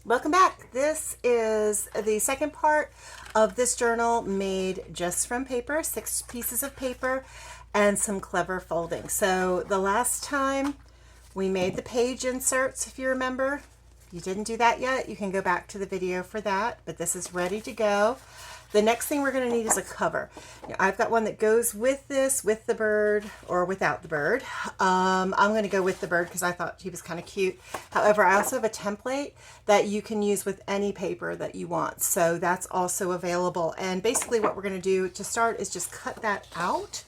Welcome back. This is the second part of this journal made just from paper, 6 pieces of paper and some clever folding. So the last time we made the page inserts, if you remember. If you didn't do that yet, you can go back to the video for that, but this is ready to go. The next thing we're going to need is a cover. Now, I've got one that goes with this, with the bird or without the bird. I'm going to go with the bird because I thought he was kind of cute. However, I also have a template that you can use with any paper that you want. So that's also available. And basically what we're going to do to start is just cut that out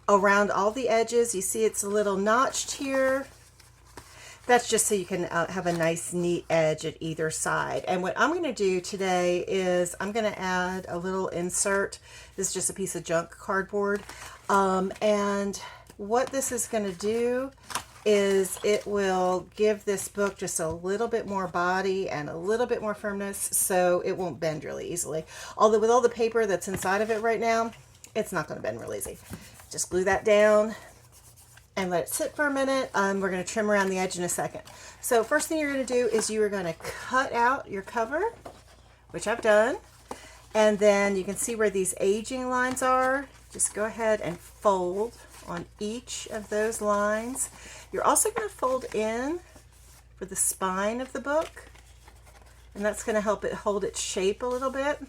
around all the edges. You see it's a little notched here. That's just so you can have a nice neat edge at either side. And what I'm going to do today is I'm going to add a little insert. This is just a piece of junk cardboard. And what this is going to do is it will give this book just a little bit more body and a little bit more firmness so it won't bend really easily. Although with all the paper that's inside of it right now, it's not going to bend real easy. Just glue that down and let it sit for a minute. We're going to trim around the edge in a second. So first thing you're going to do is you are going to cut out your cover, which I've done. And then you can see where these aging lines are. Just go ahead and fold on each of those lines. You're also going to fold in for the spine of the book. And that's going to help it hold its shape a little bit.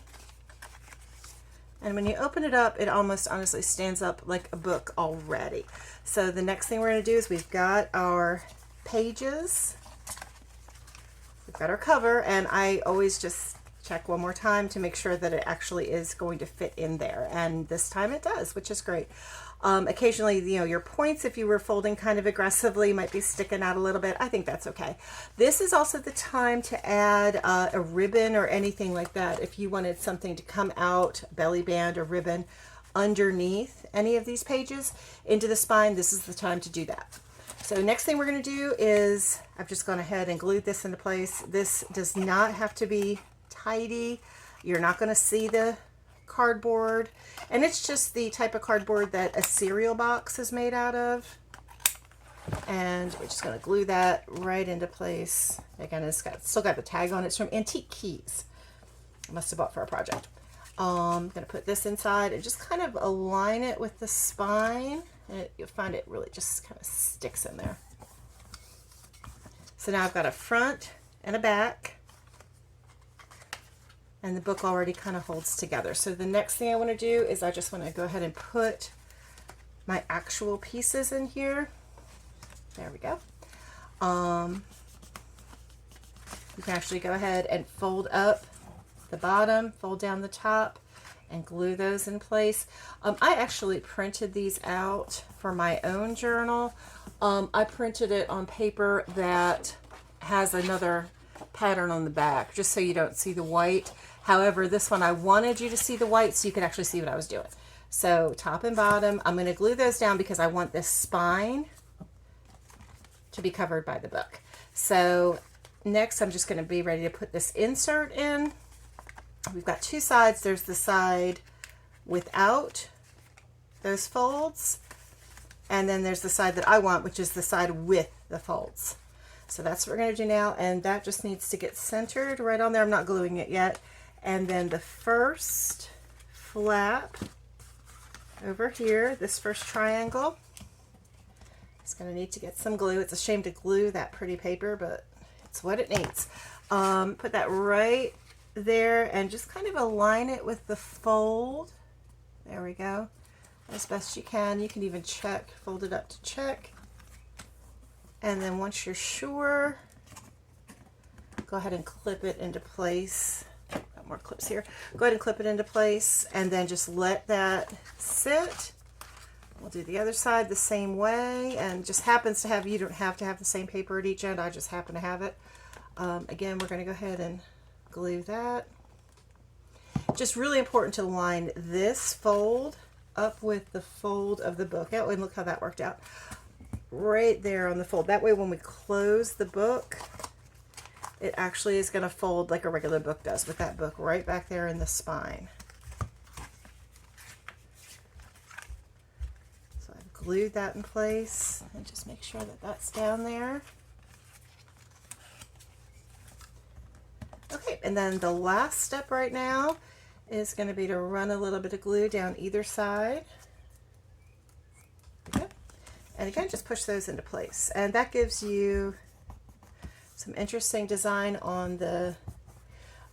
And when you open it up, it almost honestly stands up like a book already. So the next thing we're going to do is we've got our pages. We've got our cover, and I always just check one more time to make sure that it actually is going to fit in there. And this time it does, which is great. Occasionally, your points, if you were folding kind of aggressively, might be sticking out a little bit. I think that's okay. This is also the time to add a ribbon or anything like that. If you wanted something to come out, belly band or ribbon, underneath any of these pages into the spine, this is the time to do that. So next thing we're going to do is I've just gone ahead and glued this into place. This does not have to be tidy. You're not going to see the cardboard, and it's just the type of cardboard that a cereal box is made out of. And we're just going to glue that right into place. Again, it's still got the tag on it. It's from Antique Keys. I must have bought for a project. I'm going to put this inside and just kind of align it with the spine, and you'll find it really just kind of sticks in there. So now I've got a front and a back, and the book already kind of holds together. So the next thing I want to do is I just want to go ahead and put my actual pieces in here. There we go. You can actually go ahead and fold up the bottom, fold down the top, and glue those in place. I actually printed these out for my own journal. I printed it on paper that has another pattern on the back, just so you don't see the white. However, this one I wanted you to see the white so you could actually see what I was doing. So top and bottom, I'm going to glue those down because I want this spine to be covered by the book. So next I'm just going to be ready to put this insert in. We've got two sides. There's the side without those folds, and then there's the side that I want, which is the side with the folds. So that's what we're going to do now, and that just needs to get centered right on there. I'm not gluing it yet. And then the first flap over here, this first triangle, is going to need to get some glue. It's a shame to glue that pretty paper, but it's what it needs. Put that right there and just kind of align it with the fold. There we go. As best you can. You can even check, fold it up to check. And then once you're sure, go ahead and clip it into place. Got more clips here. Go ahead and clip it into place and then just let that sit. We'll do the other side the same way, and just happens to have, you don't have to have the same paper at each end. I just happen to have it. Again, we're going to go ahead and glue that. Just really important to line this fold up with the fold of the book. Oh, and look how that worked out. Right there on the fold. That way when we close the book, it actually is going to fold like a regular book does, with that book right back there in the spine. So I've glued that in place, and just make sure that that's down there. And then the last step right now is going to be to run a little bit of glue down either side. Okay. And again, just push those into place. And that gives you some interesting design on the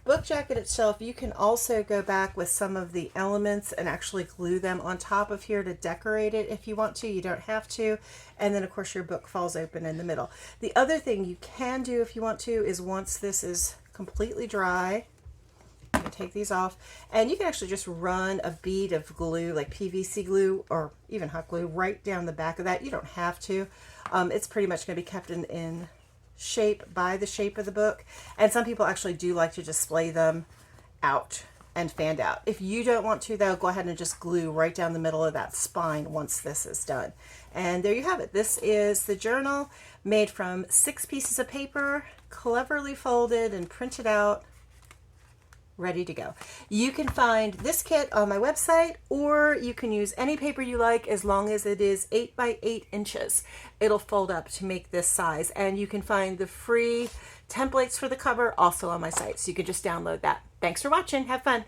book jacket itself. You can also go back with some of the elements and actually glue them on top of here to decorate it if you want to. You don't have to. And then of course your book falls open in the middle. The other thing you can do if you want to is once this is completely dry, you can take these off and you can actually just run a bead of glue, like PVC glue or even hot glue, right down the back of that. You don't have to. It's pretty much going to be kept in shape by the shape of the book, and some people actually do like to display them out and fanned out. If you don't want to though, go ahead and just glue right down the middle of that spine once this is done. And there you have it. This is the journal made from 6 pieces of paper, cleverly folded and printed out, ready to go. You can find this kit on my website, or you can use any paper you like as long as it is 8 by 8 inches. It'll fold up to make this size, and you can find the free templates for the cover also on my site, so you can just download that. Thanks for watching. Have fun.